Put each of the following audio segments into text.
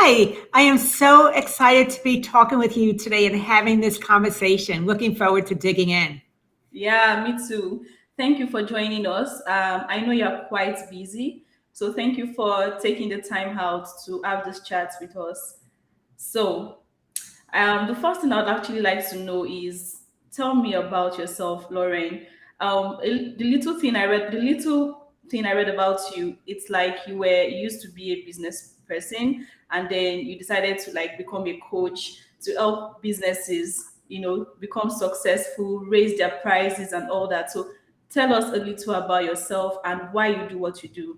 Hi, I am so excited to be talking with you today and having this conversation. Looking forward to digging in. Yeah, me too. Thank you for joining us. I know you're quite busy, so thank you for taking the time out to have this chat with us. So, the first thing I'd actually like to know is tell me about yourself, Lauren. The little thing I read about you, it's like you used to be a business person, and then you decided to like become a coach to help businesses, become successful, raise their prices, and all that. So, tell us a little about yourself and why you do what you do.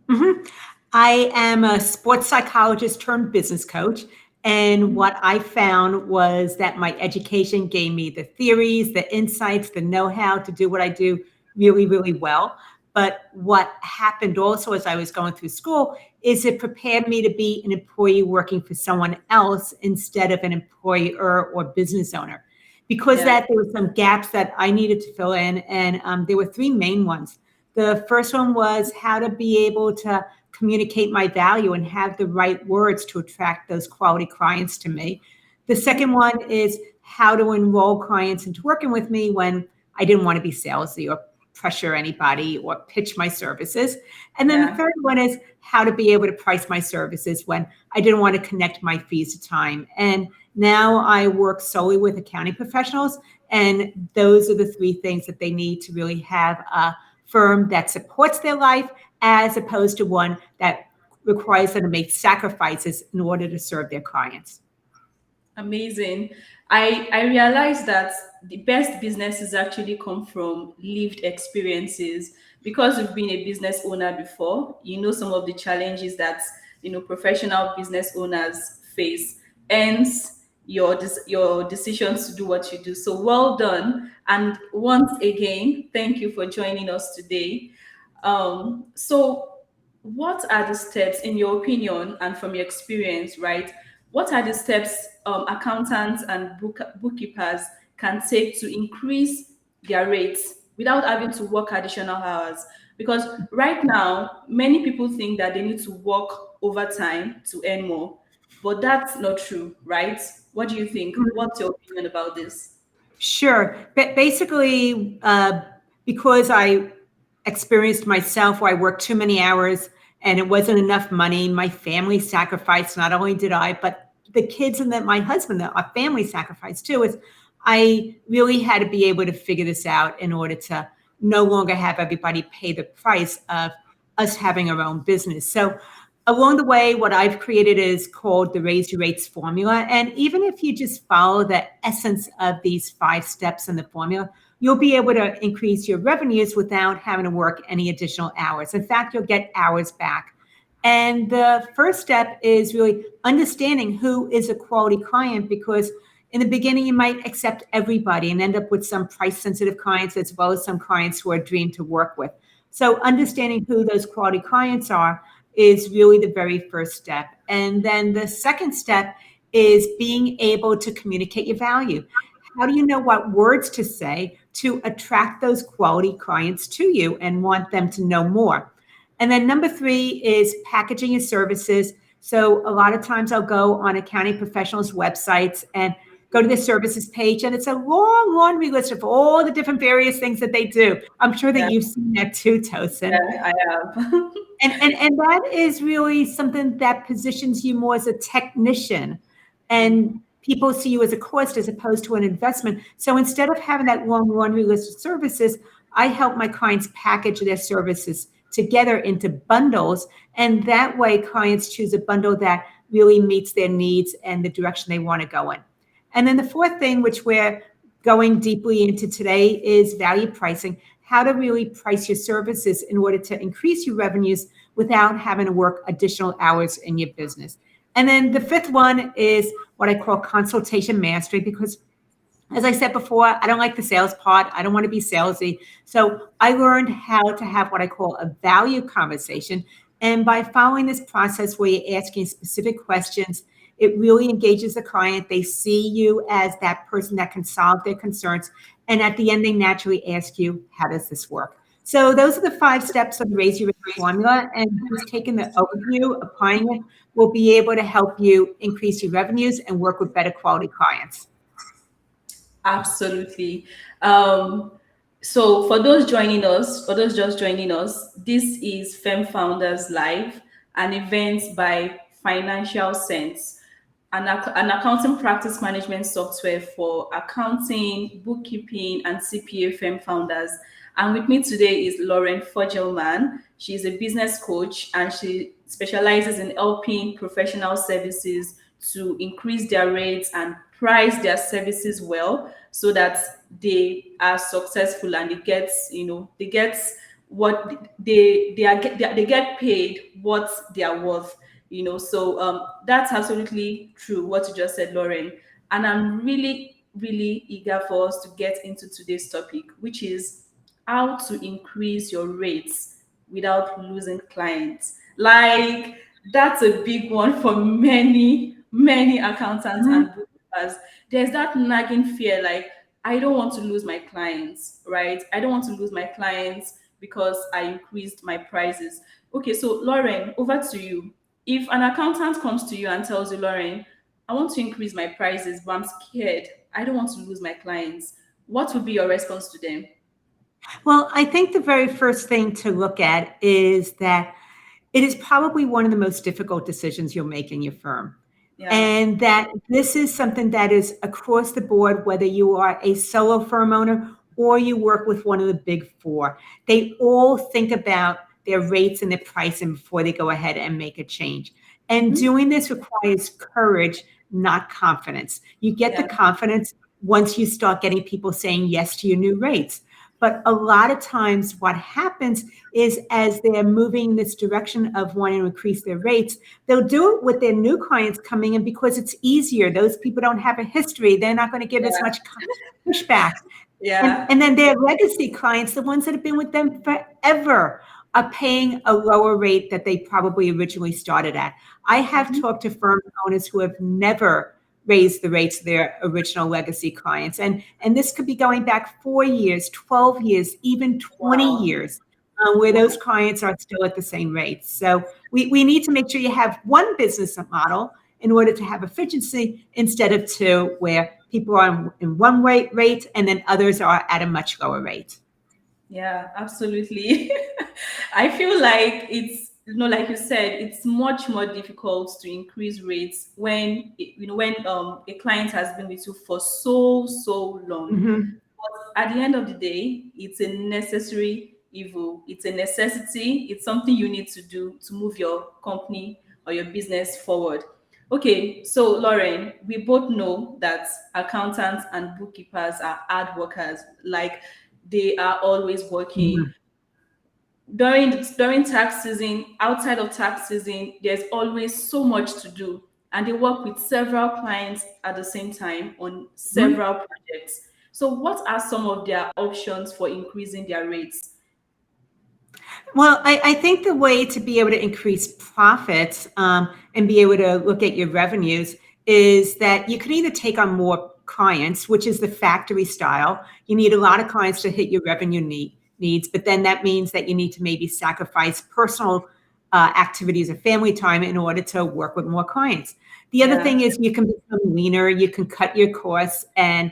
Mhm. I am a sports psychologist turned business coach. And what I found was that my education gave me the theories, the insights, the know how to do what I do really, really well. But what happened also as I was going through school is it prepared me to be an employee working for someone else instead of an employer or business owner. Because Yeah, that there were some gaps that I needed to fill in, and there were three main ones. The first one was how to be able to communicate my value and have the right words to attract those quality clients to me. The second one is how to enroll clients into working with me when I didn't want to be salesy or pressure anybody or pitch my services. And then the yeah. third one is how to be able to price my services when I didn't want to connect my fees to time. And now I work solely with accounting professionals, and those are the three things that they need to really have a firm that supports their life as opposed to one that requires them to make sacrifices in order to serve their clients. Amazing. I realized that the best businesses actually come from lived experiences because you've been a business owner before. You know some of the challenges that professional business owners face. Hence your decisions to do what you do. So well done. And once again, thank you for joining us today. So what are the steps, in your opinion and from your experience, right? What are the steps accountants and bookkeepers can take to increase their rates without having to work additional hours? Because right now, many people think that they need to work overtime to earn more, but that's not true, right? What do you think? What's your opinion about this? Sure. But basically, because I experienced myself where I worked too many hours and it wasn't enough money, my family sacrificed. Not only did I, but the kids and then my husband, our family sacrificed too. Is I really had to be able to figure this out in order to no longer have everybody pay the price of us having our own business. So along the way, what I've created is called the Raise Your Rates formula. And even if you just follow the essence of these 5 steps in the formula, you'll be able to increase your revenues without having to work any additional hours. In fact, you'll get hours back. And the first step is really understanding who is a quality client, because in the beginning, you might accept everybody and end up with some price sensitive clients as well as some clients who are a dream to work with. So understanding who those quality clients are is really the very first step. And then the second step is being able to communicate your value. How do you know what words to say to attract those quality clients to you and want them to know more? And then number three is packaging your services. So a lot of times I'll go on accounting professionals' websites and go to the services page, and it's a long laundry list of all the different various things that they do. I'm sure that Yeah, you've seen that too, Tosin. yeah, I have. And that is really something that positions you more as a technician, and people see you as a cost as opposed to an investment. So instead of having that long laundry list of services, I help my clients package their services together into bundles. And that way clients choose a bundle that really meets their needs and the direction they want to go in. And then the fourth thing, which we're going deeply into today, is value pricing. How to really price your services in order to increase your revenues without having to work additional hours in your business. And then the fifth one is what I call consultation mastery, because as I said before, I don't like the sales part. I don't want to be salesy. So I learned how to have what I call a value conversation. And by following this process where you're asking specific questions, it really engages the client. They see you as that person that can solve their concerns. And at the end, they naturally ask you, how does this work? So those are the 5 steps of the Raise Your Rate formula. And just taking the overview, applying it, will be able to help you increase your revenues and work with better quality clients. Absolutely. Um, so for those joining us, for those just joining us, this is Fem Founders Live, an event by Financial Sense, an accounting practice management software for accounting, bookkeeping, and CPA firm founders. And with me today is Loren Fogelman. She's a business coach and she specializes in helping professional services to increase their rates and price their services well so that they are successful and they get what they get paid what they are worth. So that's absolutely true what you just said, Lauren. And I'm really really eager for us to get into today's topic, which is how to increase your rates without losing clients. Like, that's a big one for many accountants and bookkeepers. There's that nagging fear, like, I don't want to lose my clients, right? I don't want to lose my clients because I increased my prices. Okay, so Lauren, over to you. If an accountant comes to you and tells you, Lauren, I want to increase my prices, but I'm scared, I don't want to lose my clients, what would be your response to them? Well, I think the very first thing to look at is that it is probably one of the most difficult decisions you'll make in your firm. Yeah. And that this is something that is across the board, whether you are a solo firm owner or you work with one of the big four. They all think about their rates and their pricing before they go ahead and make a change. And Mhm. doing this requires courage, not confidence. You get the Yeah. confidence once you start getting people saying yes to your new rates. But a lot of times, what happens is as they're moving this direction of wanting to increase their rates, they'll do it with their new clients coming in because it's easier. Those people don't have a history. They're not going to give as Yeah. much pushback. And, Yeah. and then their legacy clients, the ones that have been with them forever, are paying a lower rate that they probably originally started at. I have Mhm. talked to firm owners who have never raised the rates of their original legacy clients. And this could be going back 4 years, 12 years, even 20 Wow. years, where those Wow. clients are still at the same rates. So we need to make sure you have one business model in order to have efficiency instead of two, where people are in one rate and then others are at a much lower rate. Yeah, absolutely. I feel like like you said, it's much more difficult to increase rates when a client has been with you for so long. Mhm. But at the end of the day, it's a necessary evil. It's a necessity. It's something you need to do to move your company or your business forward. Okay, so Lauren, we both know that accountants and bookkeepers are hard workers. Like, they are always working Mhm. during tax season. Outside of tax season, there's always so much to do, and they work with several clients at the same time on Mhm. several projects. So what are some of their options for increasing their rates? Well, I think the way to be able to increase profits and be able to look at your revenues is that you can either take on more clients, which is the factory style. You need a lot of clients to hit your revenue needs, but then that means that you need to maybe sacrifice personal activities or family time in order to work with more clients. The other Yeah. thing is you can become leaner, you can cut your costs and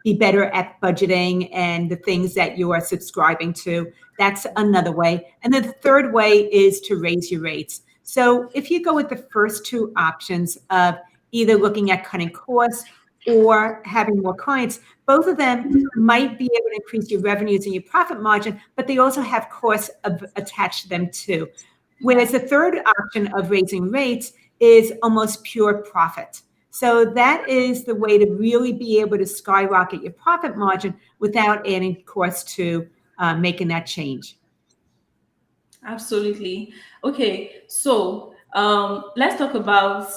be better at budgeting and the things that you are subscribing to. That's another way. And then the third way is to raise your rates. So if you go with the first two options of either looking at cutting costs or having more clients, both of them might be able to increase your revenues and your profit margin, but they also have costs attached to them too. Yeah. Whereas the third option of raising rates is almost pure profit. So that is the way to really be able to skyrocket your profit margin without adding costs to making that change. Absolutely. Okay, so let's talk about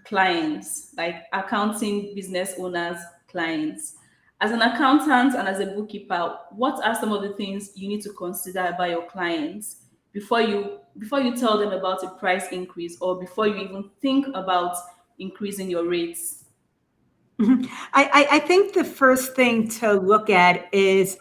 clients, like accounting business owners, clients. As an accountant and as a bookkeeper, what are some of the things you need to consider about your clients before you tell them about a price increase, or before you even think about increasing your rates? Mhm. I think the first thing to look at is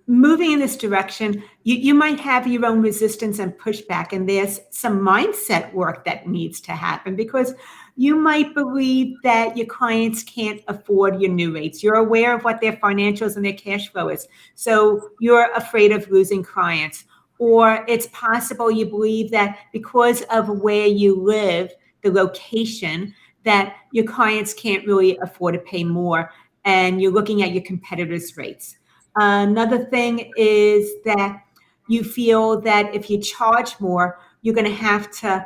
moving in this direction, you might have your own resistance and pushback, and there's some mindset work that needs to happen because you might believe that your clients can't afford your new rates. You're aware of what their financials and their cash flow is, so you're afraid of losing clients. Or it's possible you believe that because of where you live, the location, that your clients can't really afford to pay more, and you're looking at your competitors' rates. Another thing is that you feel that if you charge more, you're going to have to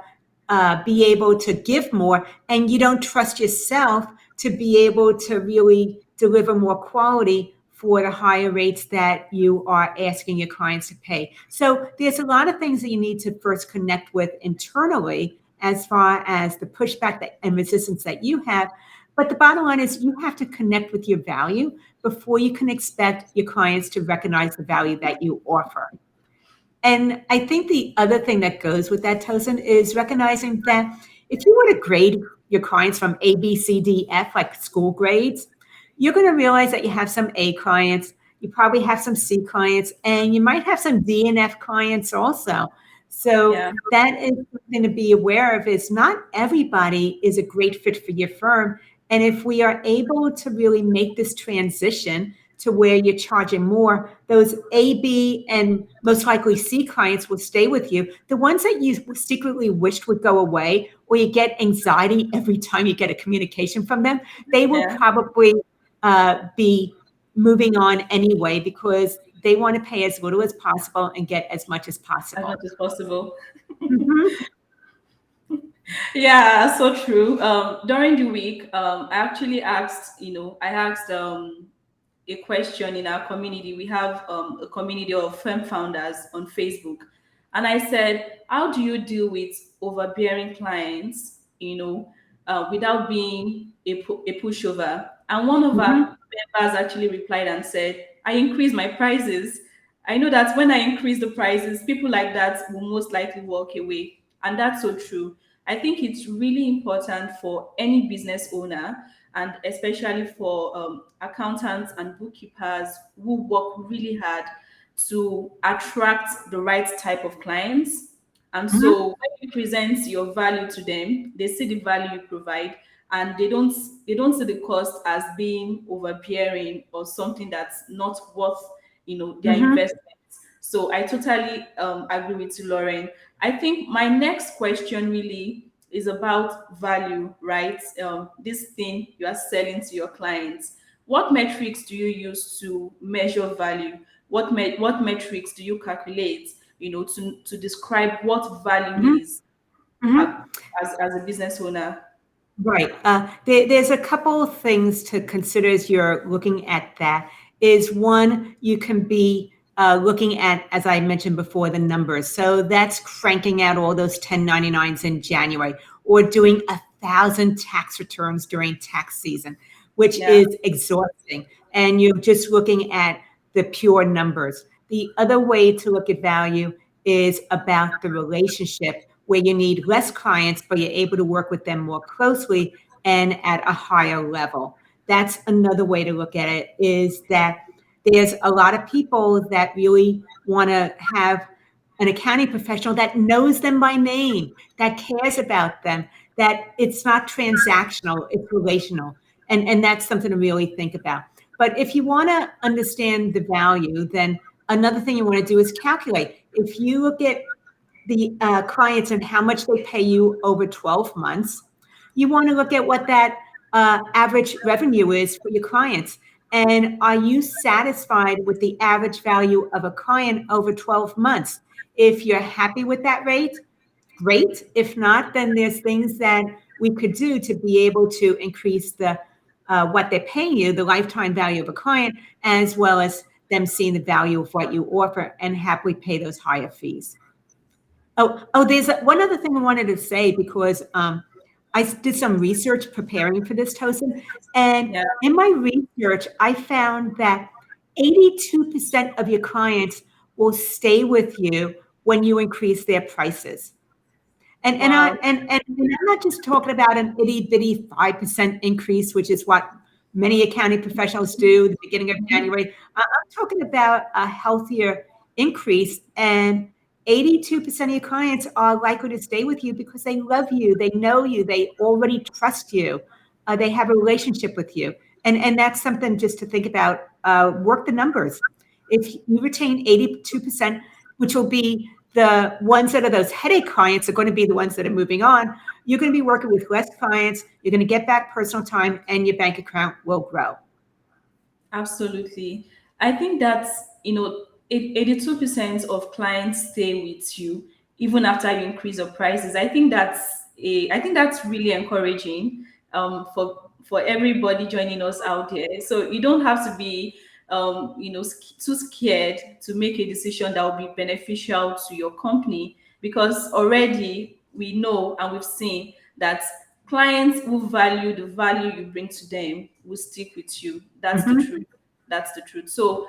be able to give more, and you don't trust yourself to be able to really deliver more quality for the higher rates that you are asking your clients to pay. So there's a lot of things that you need to first connect with internally as far as the pushback and resistance that you have. But the bottom line is you have to connect with your value before you can expect your clients to recognize the value that you offer. And I think the other thing that goes with that, Tosin, is recognizing that if you were to grade your clients from A, B, C, D, F, like school grades, you're going to realize that you have some A clients, you probably have some C clients, and you might have some D and F clients also. So Yeah. that is something to be aware of, is not everybody is a great fit for your firm. And if we are able to really make this transition to where you're charging more, those A, B, and most likely C clients will stay with you. The ones that you secretly wished would go away, or you get anxiety every time you get a communication from them, they will Yeah. probably be moving on anyway because they want to pay as little as possible and get as much as As much possible. as possible. Mhm. Yeah, so true. During the week, I actually I asked a question in our community. We have a community of firm founders on Facebook. And I said, how do you deal with overbearing clients, without being a pushover? And one of our Mhm. members actually replied and said, I increase my prices. I know that when I increase the prices, people like that will most likely walk away. And that's so true. I think it's really important for any business owner, and especially for accountants and bookkeepers who work really hard to attract the right type of clients. And so Mhm. when you present your value to them, they see the value you provide, and they don't see the cost as being overbearing or something that's not worth their Mhm. investment. So I totally agree with you, Lauren. I think my next question really is about value, right? This thing you are selling to your clients. What metrics do you use to measure value? What metrics do you calculate? To describe what value Mhm. is uh, Mhm. as a business owner. Right. There's a couple of things to consider as you're looking at that. Is one, you can be looking at, as I mentioned before, the numbers. So that's cranking out all those 1099s in January, or doing 1,000 tax returns during tax season, which Yeah. is exhausting. And you're just looking at the pure numbers. The other way to look at value is about the relationship, where you need less clients, but you're able to work with them more closely and at a higher level. That's another way to look at it, is that there's a lot of people that really want to have an accounting professional that knows them by name, that cares about them, that it's not transactional, it's relational. And that's something to really think about. But if you want to understand the value, then another thing you want to do is calculate. If you look at the clients and how much they pay you over 12 months, you want to look at what that average revenue is for your clients. And are you satisfied with the average value of a client over 12 months? If you're happy with that rate, great. If not, then there's things that we could do to be able to increase the what they're paying you, the lifetime value of a client, as well as them seeing the value of what you offer and happily pay those higher fees. There's one other thing I wanted to say, because did some research preparing for this, Tosin, and Yeah. in my research, I found that 82% of your clients will stay with you when you increase their prices. And I Wow. and I'm not just talking about an itty bitty 5% increase, which is what many accounting professionals do the beginning of January. I'm talking about a healthier increase, and 82% of your clients are likely to stay with you because they love you, they know you, they already trust you, they have a relationship with you. And that's something just to think about. Work the numbers. If you retain 82%, which will be the ones that are those headache clients, are going to be the ones that are moving on. You're going to be working with less clients. You're going to get back personal time, and your bank account will grow. Absolutely. I think that's, 82% of clients stay with you even after you increase your prices. I think that's really encouraging for everybody joining us out there. So you don't have to be too scared to make a decision that will be beneficial to your company, because already we know and we've seen that clients who value the value you bring to them will stick with you. That's the Mhm. truth. That's the truth. So,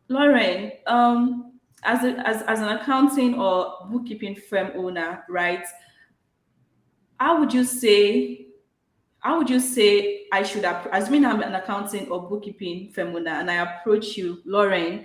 Lauren, as an accounting or bookkeeping firm owner, right? How would you say how would you say I should assuming I'm an accounting or bookkeeping firm owner and I approach you, Lauren,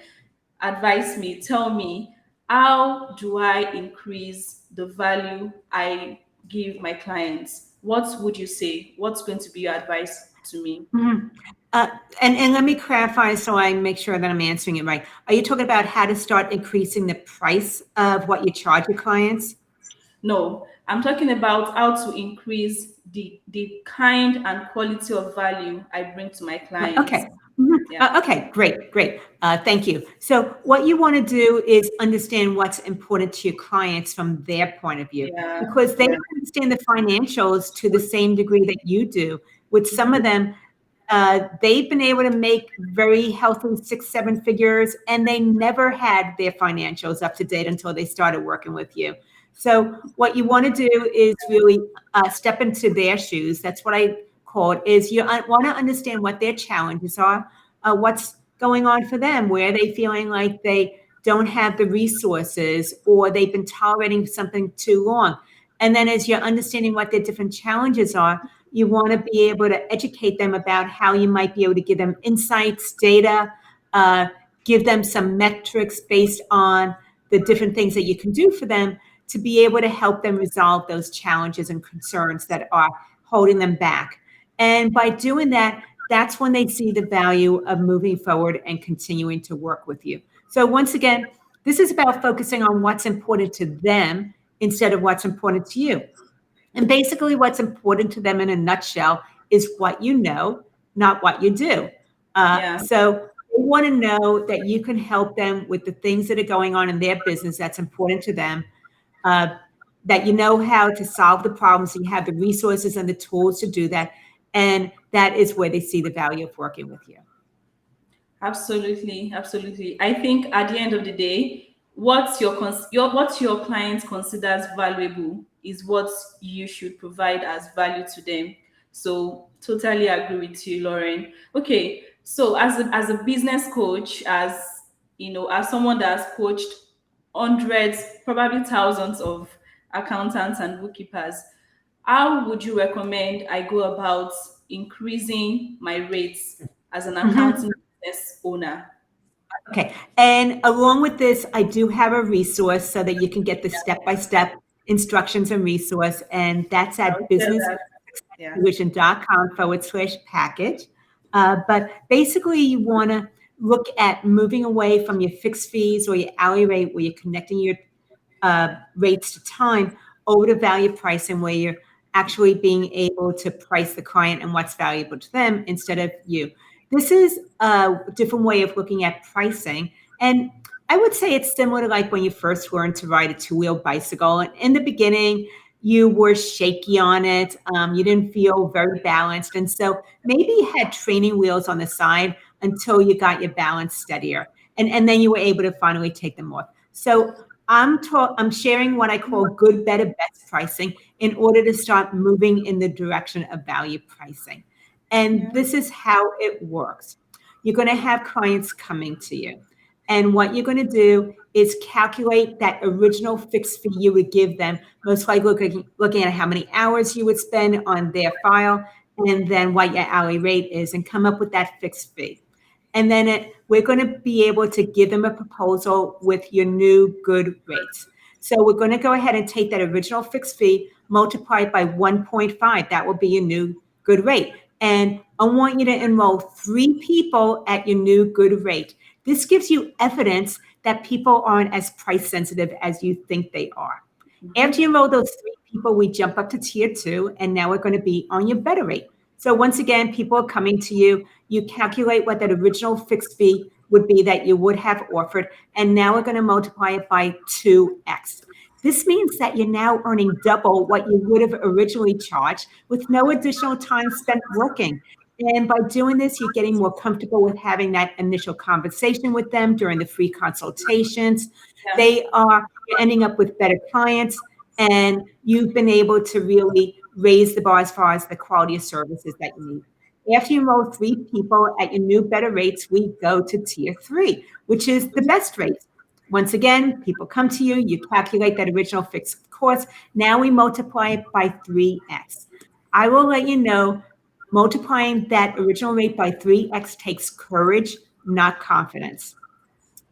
advise me, tell me, how do I increase the value I give my clients? What would you say? What's going to be your advice to me? Mhm. Uh, and let me clarify so I make sure that I'm answering it right. Are you talking about how to start increasing the price of what you charge your clients? No, I'm talking about how to increase the kind and quality of value I bring to my clients. Okay. Mhm. Yeah. Okay, great, great. Thank you. So what you want to do is understand what's important to your clients from their point of view, Yeah. because they Yeah. don't understand the financials to the same degree that you do. With some of them, they've been able to make very healthy 6, 7 figures, and they never had their financials up to date until they started working with you. So what you want to do is really step into their shoes. That's what I call it. Is you want to understand what their challenges are, what's going on for them, where they feeling like they don't have the resources or they've been tolerating something too long. And then as you're understanding what their different challenges are, you want to be able to educate them about how you might be able to give them insights, data, uh, give them some metrics based on the different things that you can do for them to be able to help them resolve those challenges and concerns that are holding them back. And by doing that, that's when they see the value of moving forward and continuing to work with you. So once again, this is about focusing on what's important to them instead of what's important to you. And basically, what's important to them in a nutshell is what you know, not what you do. Yeah. So they want to know that you can help them with the things that are going on in their business that's important to them, uh, that you know how to solve the problems, you have the resources and the tools to do that. And that is where they see the value of working with you. Absolutely, absolutely. I think at the end of the day, what your client considers valuable is what you should provide as value to them. So totally agree with you, Lauren. Okay, so as a business coach, as someone that has coached hundreds, probably thousands of accountants and bookkeepers, how would you recommend I go about increasing my rates as an Mhm. accounting business owner? Okay. And along with this, I do have a resource so that you can get the step-by-step instructions and resource. And that's I'll at share that. Yeah. businesssuccesstuition.com/package. But basically, you want to look at moving away from your fixed fees or your hourly rate where you're connecting your rates to time over to value pricing where you're actually being able to price the client and what's valuable to them instead of you. This is a different way of looking at pricing. And I would say it's similar to like when you first learned to ride a two-wheel bicycle. And in the beginning, you were shaky on it. You didn't feel very balanced. And so maybe you had training wheels on the side until you got your balance steadier. And then you were able to finally take them off. So I'm sharing what I call good, better, best pricing in order to start moving in the direction of value pricing. And Yeah. this is how it works. You're going to have clients coming to you. And what you're going to do is calculate that original fixed fee you would give them, most likely looking at how many hours you would spend on their file, and then what your hourly rate is and come up with that fixed fee. And then we're going to be able to give them a proposal with your new good rates. So we're going to go ahead and take that original fixed fee, multiply it by 1.5. That will be your new good rate. And I want you to enroll 3 people at your new good rate. This gives you evidence that people aren't as price sensitive as you think they are. After you enroll those 3 people, we jump up to tier 2, and now we're going to be on your better rate. So once again, people are coming to you. You calculate what that original fixed fee would be that you would have offered, and now we're going to multiply it by 2x. This means that you're now earning double what you would have originally charged with no additional time spent working. And by doing this, you're getting more comfortable with having that initial conversation with them during the free consultations. Yeah. You're ending up with better clients, and you've been able to really raise the bar as far as the quality of services that you need. After you enroll 3 people at your new better rates, we go to tier 3, which is the best rate. Once again, people come to you, you calculate that original fixed cost. Now we multiply it by 3x. I will let you know, multiplying that original rate by 3x takes courage, not confidence.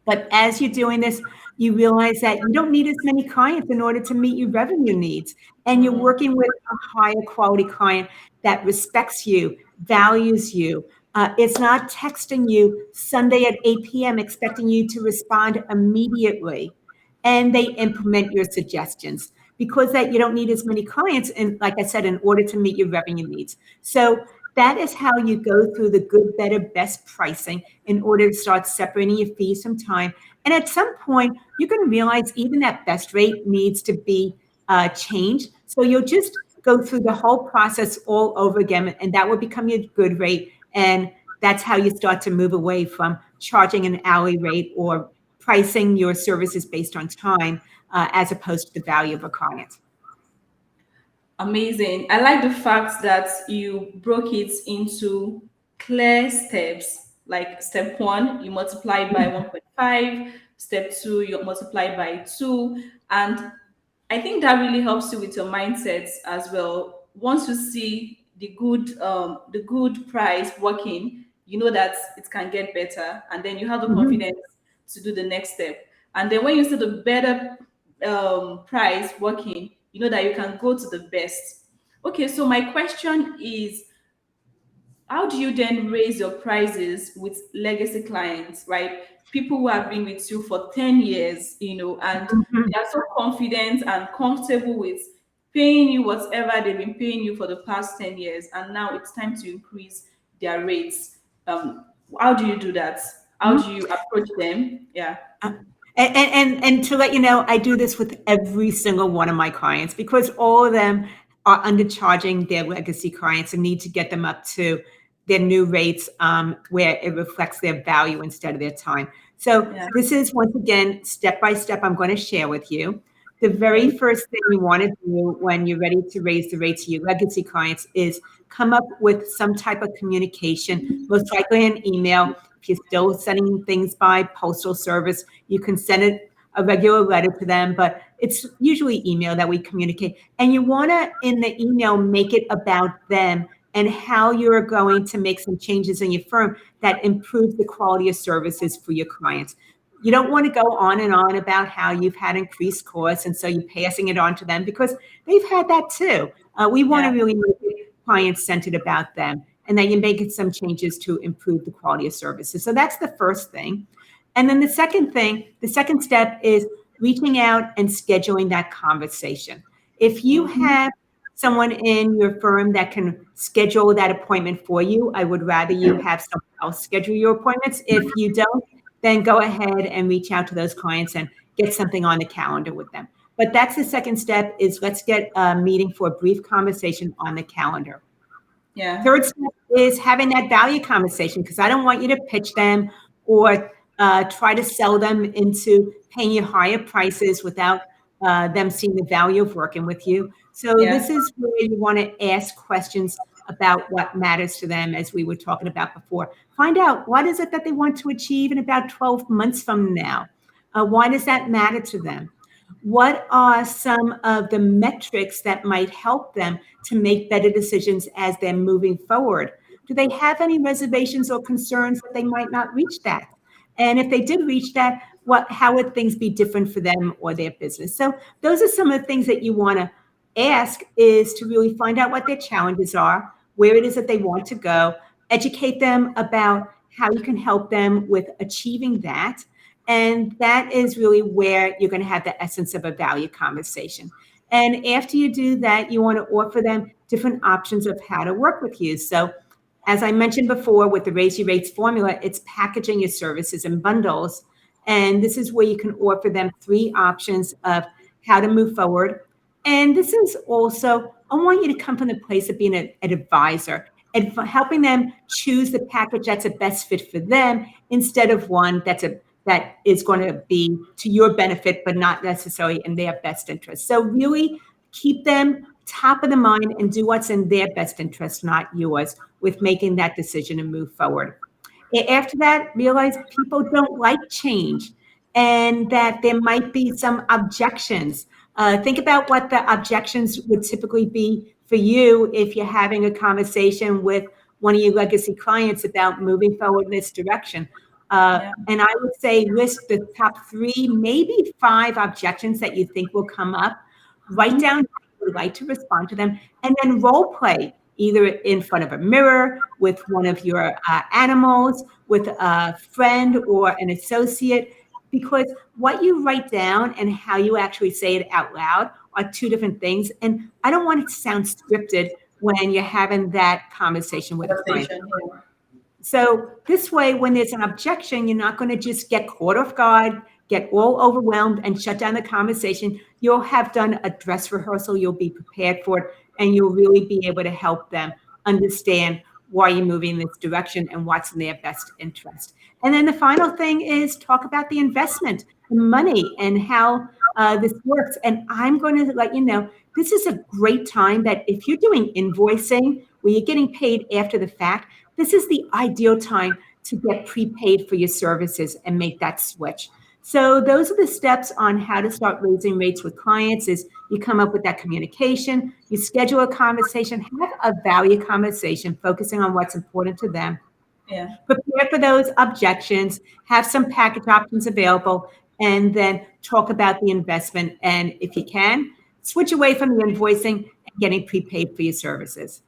But as you're doing this, you realize that you don't need as many clients in order to meet your revenue needs. And you're working with a higher quality client that respects you, values you. It's not texting you Sunday at 8 p.m. expecting you to respond immediately. And they implement your suggestions because that you don't need as many clients, and like I said, in order to meet your revenue needs. So that is how you go through the good, better, best pricing in order to start separating your fees from time. And at some point, you're going to realize even that best rate needs to be changed. So you'll just go through the whole process all over again, and that will become your good rate. And that's how you start to move away from charging an hourly rate or pricing your services based on time as opposed to the value of a client. Amazing. I like the fact that you broke it into clear steps. Like step 1, you multiply by 1.5. Step 2, you multiply by 2. And I think that really helps you with your mindset as well. Once you see the good price working, you know that it can get better, and then you have the Mhm. confidence to do the next step. And then when you see the better price working, you know that you can go to the best. Okay, so my question is, how do you then raise your prices with legacy clients, right? People who have been with you for 10 years, and Mhm. they are so confident and comfortable with paying you whatever they've been paying you for the past 10 years, and now it's time to increase their rates. How do you do that? How do you approach them? Yeah. Uh, and to let you know, I do this with every single one of my clients because all of them are undercharging their legacy clients and need to get them up to their new rates where it reflects their value instead of their time. So Yeah. this is once again step by step. I'm going to share with you. The very Okay. first thing you want to do when you're ready to raise the rates of your legacy clients is come up with some type of communication, most likely an email. If you're still sending things by postal service, you can send it a regular letter to them, but it's usually email that we communicate. And you want to, in the email, make it about them and how you're going to make some changes in your firm that improve the quality of services for your clients. You don't want to go on and on about how you've had increased costs, and so you're passing it on to them because they've had that too. We want to Yeah. really make it client-centered about them, and that you're making some changes to improve the quality of services. So that's the first thing. And then the second step is reaching out and scheduling that conversation. If you Mhm. have someone in your firm that can schedule that appointment for you, I would rather you have someone else schedule your appointments. If you don't, then go ahead and reach out to those clients and get something on the calendar with them. But that's the second step is let's get a meeting for a brief conversation on the calendar. Yeah. Third step is having that value conversation because I don't want you to pitch them or try to sell them into paying you higher prices without them seeing the value of working with you. So Yeah. this is where you want to ask questions about what matters to them, as we were talking about before. Find out what is it that they want to achieve in about 12 months from now. Why does that matter to them? What are some of the metrics that might help them to make better decisions as they're moving forward? Do they have any reservations or concerns that they might not reach that? And if they did reach that, how would things be different for them or their business? So those are some of the things that you want to ask, is to really find out what their challenges are, where it is that they want to go, educate them about how you can help them with achieving that. And that is really where you're going to have the essence of a value conversation. And after you do that, you want to offer them different options of how to work with you. So, as I mentioned before, with the Raise Your Rates formula, it's packaging your services in bundles. And this is where you can offer them 3 options of how to move forward. And this is also, I want you to come from the place of being an advisor and for helping them choose the package that's a best fit for them, instead of one that is going to be to your benefit, but not necessarily in their best interest. So really keep them top of the mind and do what's in their best interest, not yours, with making that decision and move forward. After that, realize people don't like change and that there might be some objections. Think about what the objections would typically be for you if you're having a conversation with one of your legacy clients about moving forward in this direction. And I would say list the top 3, maybe 5 objections that you think will come up. Write down how you would like to respond to them, and then role play, either in front of a mirror, with one of your animals, with a friend or an associate, because what you write down and how you actually say it out loud are 2 different things. And I don't want it to sound scripted when you're having that conversation with a client. So this way, when there's an objection, you're not going to just get caught off guard, get all overwhelmed and shut down the conversation. You'll have done a dress rehearsal, you'll be prepared for it, and you'll really be able to help them understand why you're moving in this direction and what's in their best interest. And then the final thing is talk about the investment, the money, and how this works. And I'm going to let you know, this is a great time that if you're doing invoicing where you're getting paid after the fact, this is the ideal time to get prepaid for your services and make that switch. So those are the steps on how to start raising rates with clients. Is you come up with that communication, you schedule a conversation, have a value conversation, focusing on what's important to them. Yeah. Prepare for those objections, have some package options available, and then talk about the investment. And if you can, switch away from the invoicing and getting prepaid for your services.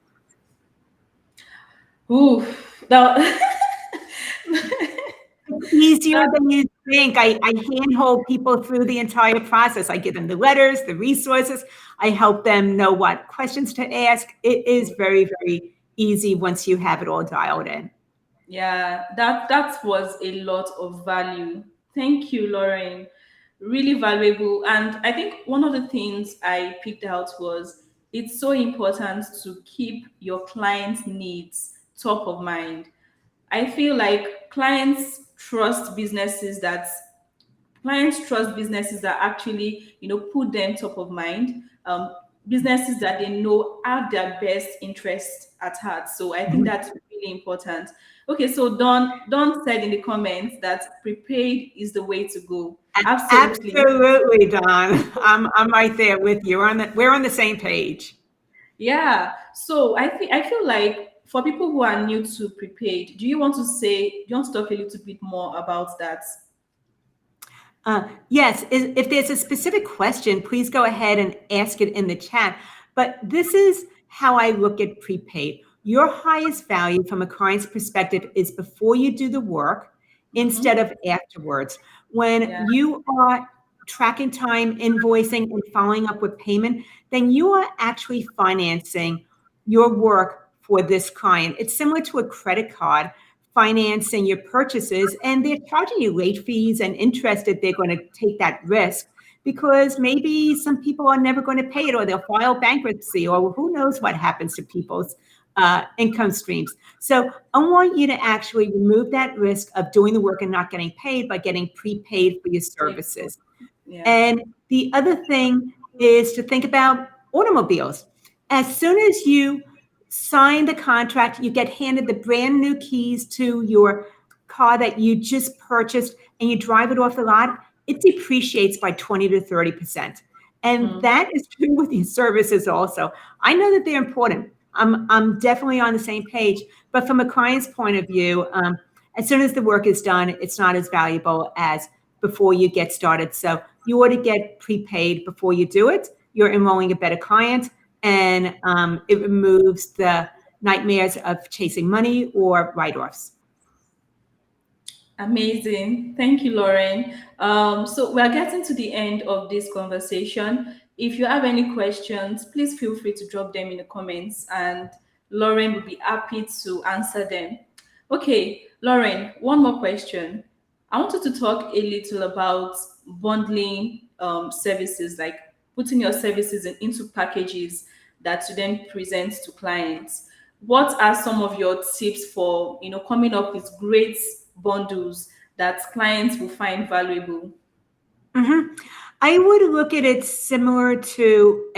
Ooh, that Easier than you think. I handhold people through the entire process. I give them the letters, the resources. I help them know what questions to ask. It is very, very easy once you have it all dialed in. Yeah, that was a lot of value. Thank you, Lauren. Really valuable. And I think one of the things I picked out was it's so important to keep your clients' needs top of mind. I feel like clients trust businesses that actually, put them top of mind. Businesses that they know have their best interests at heart. So I think that's really important. Okay, so Don said in the comments that prepaid is the way to go. Absolutely. Absolutely, Don. I'm right there with you. We're on the same page. Yeah. So I feel like for people who are new to prepaid, do you want to talk a little bit more about that? Yes, if there's a specific question, please go ahead and ask it in the chat. But this is how I look at prepaid. Your highest value from a client's perspective is before you do the work instead of afterwards. When you are tracking time, invoicing, and following up with payment, then you are actually financing your work for this client. It's similar to a credit card financing your purchases, and they're charging you late fees and interest if they're going to take that risk, because maybe some people are never going to pay it, or they'll file bankruptcy, or who knows what happens to people's income streams. So I want you to actually remove that risk of doing the work and not getting paid by getting prepaid for your services. Yeah. And the other thing is to think about automobiles. As soon as you sign the contract, you get handed the brand new keys to your car that you just purchased, and you drive it off the lot. it depreciates by 20 to 30%. And Hmm. that is true with these services also. I know that they're important. I'm definitely on the same page, but from a client's point of view, as soon as the work is done, it's not as valuable as before you get started. So you ought to get prepaid before you do it. You're enrolling a better client, and it removes the nightmares of chasing money or write-offs. Amazing. Thank you, Lauren. So we're getting to the end of this conversation. If you have any questions, please feel free to drop them in the comments, and Lauren will be happy to answer them. Okay, Lauren, one more question. I wanted to talk a little about bundling services, like putting your services into packages that you then present to clients. What are some of your tips for coming up with great bundles that clients will find valuable? Mhm. I would look at it similar to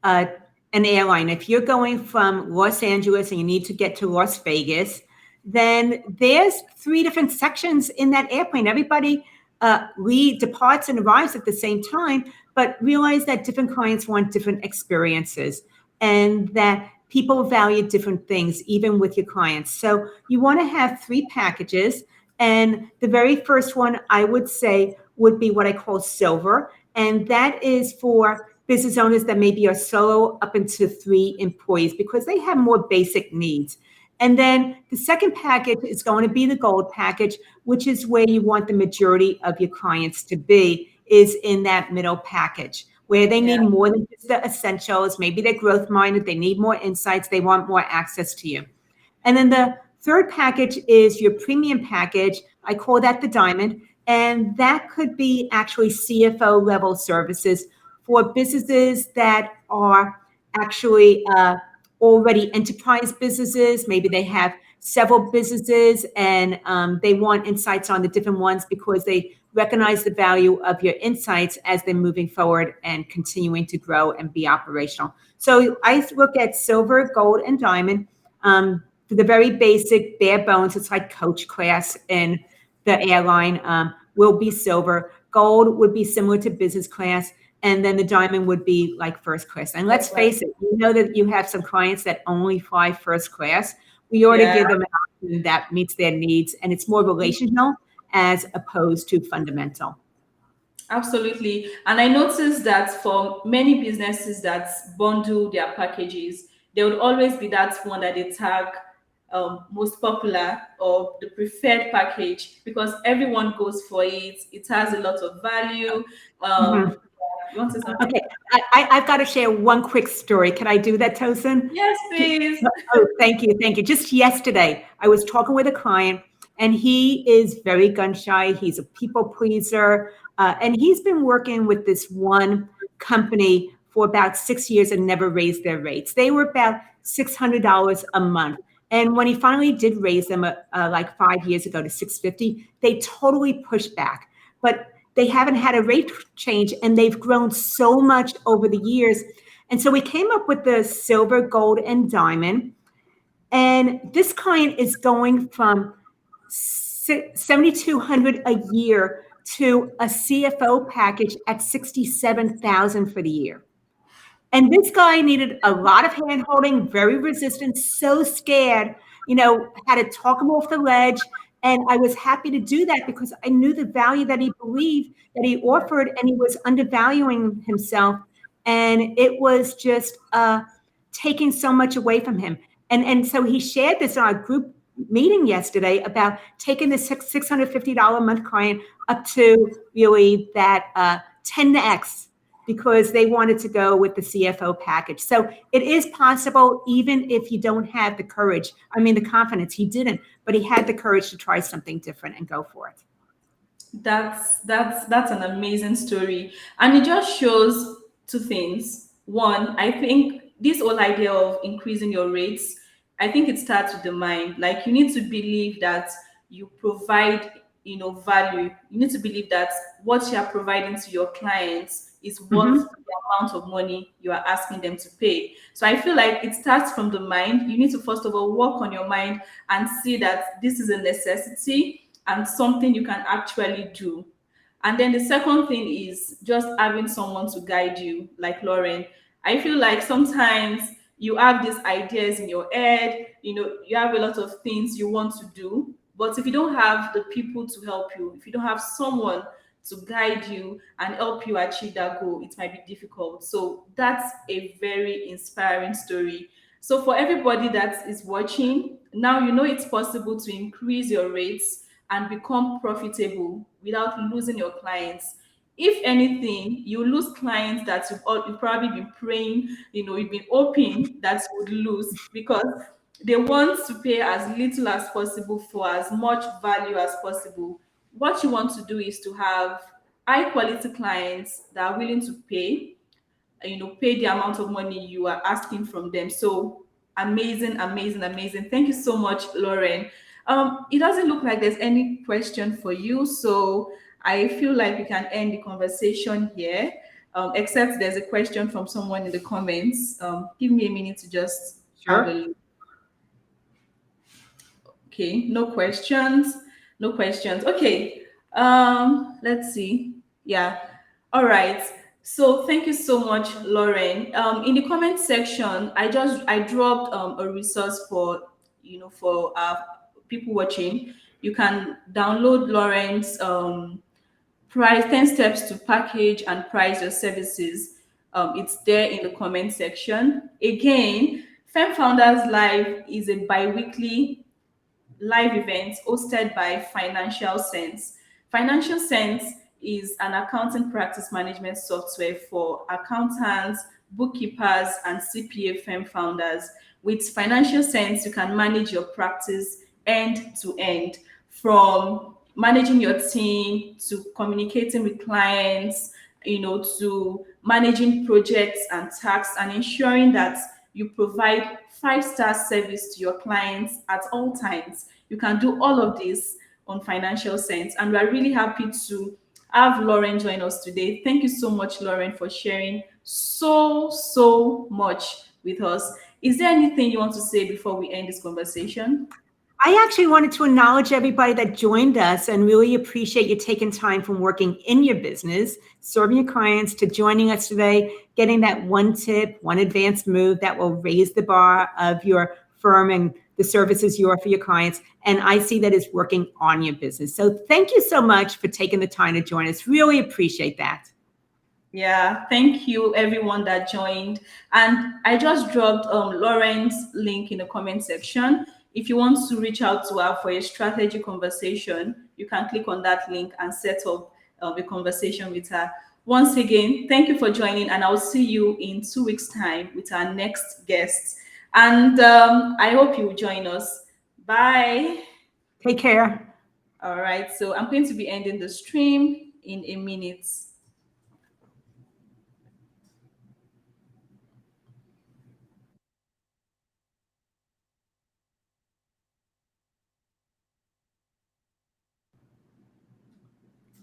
uh, an airline. If you're going from Los Angeles and you need to get to Las Vegas, then there's three different sections in that airplane. Everybody departs and arrives at the same time, but realize that different clients want different experiences and that people value different things, even with your clients. So you want to have three packages. And the very first one I would say would be what I call silver. And that is for business owners that maybe are solo up into 3 employees because they have more basic needs. And then the second package is going to be the gold package, which is where you want the majority of your clients to be, is in that middle package where they Yeah. need more than just the essentials. Maybe they're growth minded, they need more insights, they want more access to you. And then the third package is your premium package. I call that the diamond. And that could be actually CFO level services for businesses that are actually already enterprise businesses. Maybe they have several businesses and they want insights on the different ones because they recognize the value of your insights as they're moving forward and continuing to grow and be operational. So I look at silver, gold, and diamond. For the very basic bare bones, it's like coach class in the airline, will be silver. Gold would be similar to business class. And then the diamond would be like first class. And let's face it, you know that you have some clients that only fly first class. We ought to Yeah. give them an option that meets their needs. And it's more relational as opposed to fundamental. Absolutely. And I noticed that for many businesses that bundle their packages, there would always be that one that they tag most popular or the preferred package because everyone goes for it. It has a lot of value. Mhm. You want to say something? Okay, I've got to share one quick story. Can I do that, Tosin? Yes, please. Oh, thank you, thank you. Just yesterday, I was talking with a client, and he is very gun shy. He's a people pleaser, and he's been working with this one company for about 6 years and never raised their rates. They were about $600 a month. And when he finally did raise them like 5 years ago to 650, they totally pushed back. But they haven't had a rate change and they've grown so much over the years. And so we came up with the silver, gold, and diamond. And this client is going from 7,200 a year to a CFO package at 67,000 for the year. And this guy needed a lot of hand holding, very resistant, so scared, had to talk him off the ledge. And I was happy to do that because I knew the value that he believed that he offered, and he was undervaluing himself. And it was just taking so much away from him. And so he shared this in our group meeting yesterday about taking the $650 a month client up to really that 10x because they wanted to go with the CFO package. So it is possible, even if you don't have the courage. I mean, the confidence, he didn't, but he had the courage to try something different and go for it. That's an amazing story, and it just shows two things. One, I think this whole idea of increasing your rates, I think it starts with the mind. Like you need to believe that you provide, value. You need to believe that what you are providing to your clients is worth Mhm. the amount of money you are asking them to pay. So I feel like it starts from the mind. You need to first of all work on your mind and see that this is a necessity and something you can actually do. And then the second thing is just having someone to guide you, like Loren. I feel like sometimes you have these ideas in your head, you have a lot of things you want to do, but if you don't have the people to help you, if you don't have someone to guide you and help you achieve that goal, it might be difficult. So that's a very inspiring story. So for everybody that is watching, now you know it's possible to increase your rates and become profitable without losing your clients. If anything, you lose clients that you've probably been praying, you've been hoping that you would lose, because they want to pay as little as possible for as much value as possible. What you want to do is to have high quality clients that are willing to pay, pay the amount of money you are asking from them. So amazing, amazing, amazing. Thank you so much, Loren. It doesn't look like there's any question for you, so I feel like we can end the conversation here. Except there's a question from someone in the comments. Give me a minute to just have a Sure. look. Okay, no questions. No questions. Okay. Let's see. Yeah. All right. So thank you so much, Lauren. In the comment section, I dropped a resource for for people watching. You can download Lauren's price 10 steps to package and price your services. It's there in the comment section. Again, Fem Founders Live is a bi-weekly live events hosted by Financial Sense. Financial Sense is an accounting practice management software for accountants, bookkeepers, and CPA firm founders. With Financial Sense, you can manage your practice end to end, from managing your team to communicating with clients, to managing projects and tasks, and ensuring that you provide five-star service to your clients at all times. You can do all of this on Financial Sense. And we're really happy to have Lauren join us today. Thank you so much, Lauren, for sharing so much with us. Is there anything you want to say before we end this conversation? I actually wanted to acknowledge everybody that joined us and really appreciate you taking time from working in your business, serving your clients, to joining us today, getting that one tip, one advanced move that will raise the bar of your firm and the services you offer your clients. And I see that it's working on your business. So thank you so much for taking the time to join us. Really appreciate that. Yeah, thank you everyone that joined. And I just dropped Lauren's link in the comment section. If you want to reach out to her for a strategy conversation, you can click on that link and set up a conversation with her. Once again, thank you for joining, and I'll see you in 2 weeks' time with our next guest. And I hope you will join us. Bye. Take care. All right, so I'm going to be ending the stream in a minute.